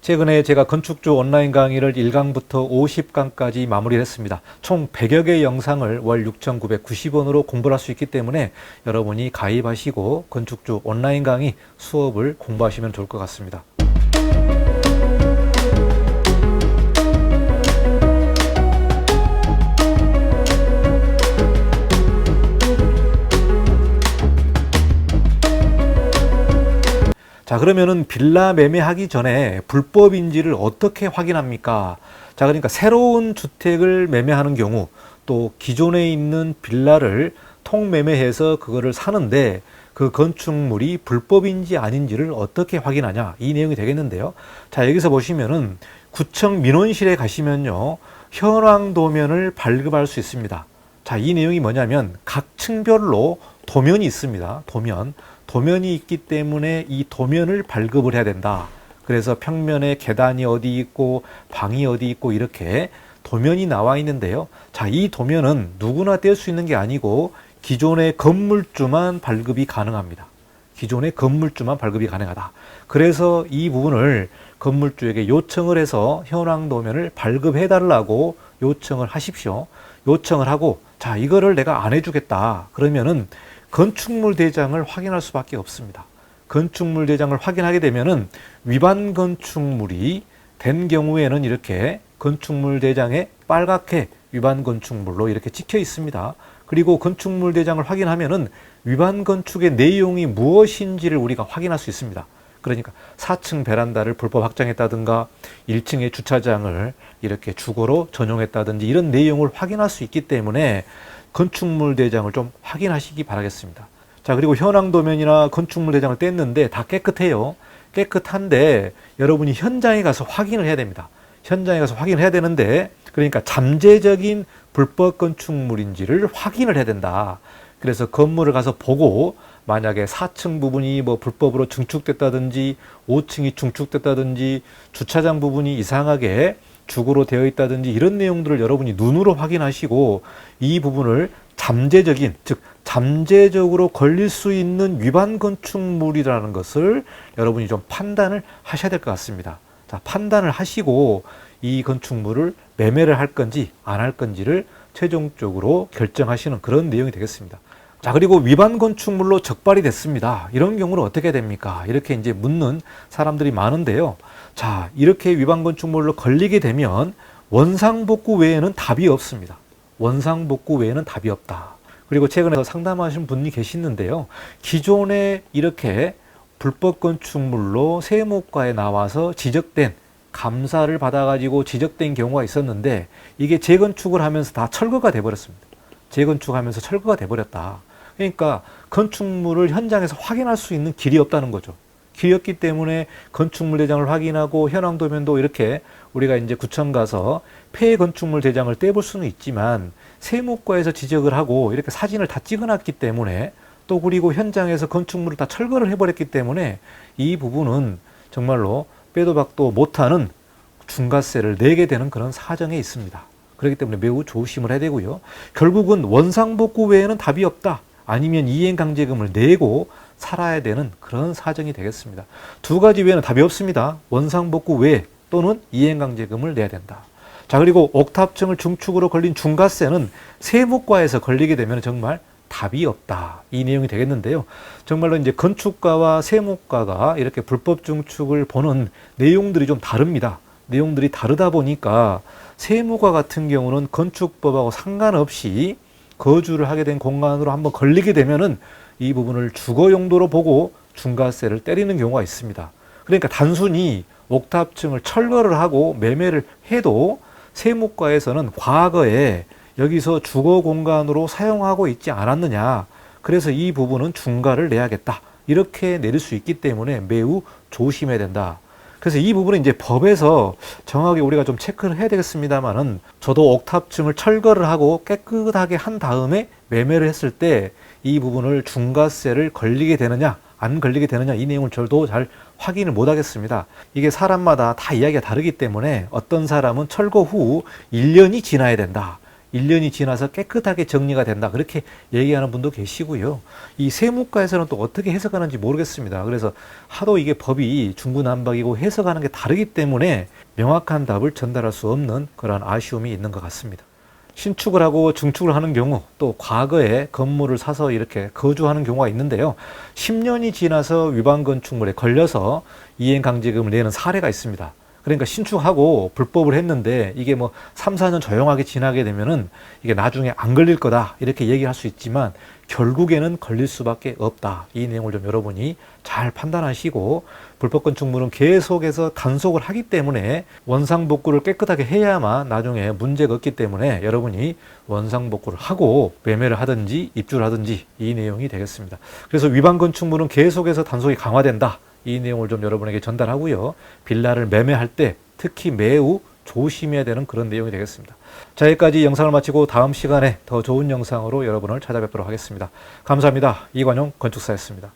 최근에 제가 건축주 온라인 강의를 1강부터 50강까지 마무리를 했습니다. 총 100여 개의 영상을 월 6,990원으로 공부할 수 있기 때문에 여러분이 가입하시고 건축주 온라인 강의 수업을 공부하시면 좋을 것 같습니다. 자, 그러면은 빌라 매매하기 전에 불법인지를 어떻게 확인합니까? 자, 그러니까 새로운 주택을 매매하는 경우 또 기존에 있는 빌라를 통매매해서 그거를 사는데 그 건축물이 불법인지 아닌지를 어떻게 확인하냐, 이 내용이 되겠는데요. 자, 여기서 보시면은 구청 민원실에 가시면요, 현황 도면을 발급할 수 있습니다. 자, 이 내용이 뭐냐면 각 층별로 도면이 있습니다. 도면이 있기 때문에 이 도면을 발급을 해야 된다. 그래서 평면에 계단이 어디 있고 방이 어디 있고 이렇게 도면이 나와 있는데요. 자, 이 도면은 누구나 뗄 수 있는 게 아니고 기존의 건물주만 발급이 가능합니다. 기존의 건물주만 발급이 가능하다. 그래서 이 부분을 건물주에게 요청을 해서 현황 도면을 발급해 달라고 요청을 하십시오. 요청을 하고, 자, 이거를 내가 안 해주겠다. 그러면은 건축물 대장을 확인할 수밖에 없습니다. 건축물 대장을 확인하게 되면은 위반 건축물이 된 경우에는 이렇게 건축물 대장에 빨갛게 위반 건축물로 이렇게 찍혀 있습니다. 그리고 건축물 대장을 확인하면은 위반 건축의 내용이 무엇인지를 우리가 확인할 수 있습니다. 그러니까 4층 베란다를 불법 확장했다든가 1층의 주차장을 이렇게 주거로 전용했다든지 이런 내용을 확인할 수 있기 때문에 건축물 대장을 좀 확인하시기 바라겠습니다. 자, 그리고 현황 도면이나 건축물 대장을 뗐는데 다 깨끗해요. 깨끗한데 여러분이 현장에 가서 확인을 해야 됩니다. 현장에 가서 확인을 해야 되는데, 그러니까 잠재적인 불법 건축물인지를 확인을 해야 된다. 그래서 건물을 가서 보고 만약에 4층 부분이 뭐 불법으로 증축됐다든지 5층이 중축됐다든지 주차장 부분이 이상하게 주거로 되어 있다든지 이런 내용들을 여러분이 눈으로 확인하시고 이 부분을 잠재적인, 즉 잠재적으로 걸릴 수 있는 위반 건축물이라는 것을 여러분이 좀 판단을 하셔야 될 것 같습니다. 자, 판단을 하시고 이 건축물을 매매를 할 건지 안 할 건지를 최종적으로 결정하시는 그런 내용이 되겠습니다. 자, 그리고 위반 건축물로 적발이 됐습니다. 이런 경우는 어떻게 됩니까? 이렇게 이제 묻는 사람들이 많은데요. 자, 이렇게 위반 건축물로 걸리게 되면 원상복구 외에는 답이 없습니다. 원상복구 외에는 답이 없다. 그리고 최근에 상담하신 분이 계시는데요. 기존에 이렇게 불법 건축물로 세무과에 나와서 지적된, 감사를 받아가지고 지적된 경우가 있었는데 이게 재건축을 하면서 다 철거가 돼버렸습니다. 재건축하면서 철거가 돼버렸다. 그러니까 건축물을 현장에서 확인할 수 있는 길이 없다는 거죠. 길이 없기 때문에 건축물 대장을 확인하고 현황 도면도 이렇게 우리가 이제 구청 가서 폐 건축물 대장을 떼볼 수는 있지만 세무과에서 지적을 하고 이렇게 사진을 다 찍어놨기 때문에 또 그리고 현장에서 건축물을 다 철거를 해버렸기 때문에 이 부분은 정말로 빼도 박도 못하는 중과세를 내게 되는 그런 사정에 있습니다. 그렇기 때문에 매우 조심을 해야 되고요. 결국은 원상복구 외에는 답이 없다. 아니면 이행강제금을 내고 살아야 되는 그런 사정이 되겠습니다. 두 가지 외에는 답이 없습니다. 원상복구 외 또는 이행강제금을 내야 된다. 자, 그리고 옥탑층을 중축으로 걸린 중과세는 세무과에서 걸리게 되면 정말 답이 없다. 이 내용이 되겠는데요. 정말로 이제 건축가와 세무과가 이렇게 불법 중축을 보는 내용들이 좀 다릅니다. 내용들이 다르다 보니까 세무과 같은 경우는 건축법하고 상관없이 거주를 하게 된 공간으로 한번 걸리게 되면은 이 부분을 주거 용도로 보고 중과세를 때리는 경우가 있습니다. 그러니까 단순히 옥탑층을 철거를 하고 매매를 해도 세무과에서는 과거에 여기서 주거 공간으로 사용하고 있지 않았느냐, 그래서 이 부분은 중과를 내야겠다, 이렇게 내릴 수 있기 때문에 매우 조심해야 된다. 그래서 이 부분은 이제 법에서 정확하게 우리가 좀 체크를 해야 되겠습니다만은, 저도 옥탑층을 철거를 하고 깨끗하게 한 다음에 매매를 했을 때 이 부분을 중과세를 걸리게 되느냐 안 걸리게 되느냐, 이 내용을 저도 잘 확인을 못 하겠습니다. 이게 사람마다 다 이야기가 다르기 때문에 어떤 사람은 철거 후 1년이 지나야 된다, 1년이 지나서 깨끗하게 정리가 된다. 그렇게 얘기하는 분도 계시고요. 이 세무과에서는 또 어떻게 해석하는지 모르겠습니다. 그래서 하도 이게 법이 중구난방이고 해석하는 게 다르기 때문에 명확한 답을 전달할 수 없는 그런 아쉬움이 있는 것 같습니다. 신축을 하고 증축을 하는 경우, 또 과거에 건물을 사서 이렇게 거주하는 경우가 있는데요. 10년이 지나서 위반 건축물에 걸려서 이행강제금을 내는 사례가 있습니다. 그러니까 신축하고 불법을 했는데 이게 뭐 3, 4년 조용하게 지나게 되면은 이게 나중에 안 걸릴 거다 이렇게 얘기할 수 있지만 결국에는 걸릴 수밖에 없다. 이 내용을 좀 여러분이 잘 판단하시고, 불법 건축물은 계속해서 단속을 하기 때문에 원상복구를 깨끗하게 해야만 나중에 문제가 없기 때문에 여러분이 원상복구를 하고 매매를 하든지 입주를 하든지 이 내용이 되겠습니다. 그래서 위반 건축물은 계속해서 단속이 강화된다. 이 내용을 좀 여러분에게 전달하고요. 빌라를 매매할 때 특히 매우 조심해야 되는 그런 내용이 되겠습니다. 자, 여기까지 영상을 마치고 다음 시간에 더 좋은 영상으로 여러분을 찾아뵙도록 하겠습니다. 감사합니다. 이관용 건축사였습니다.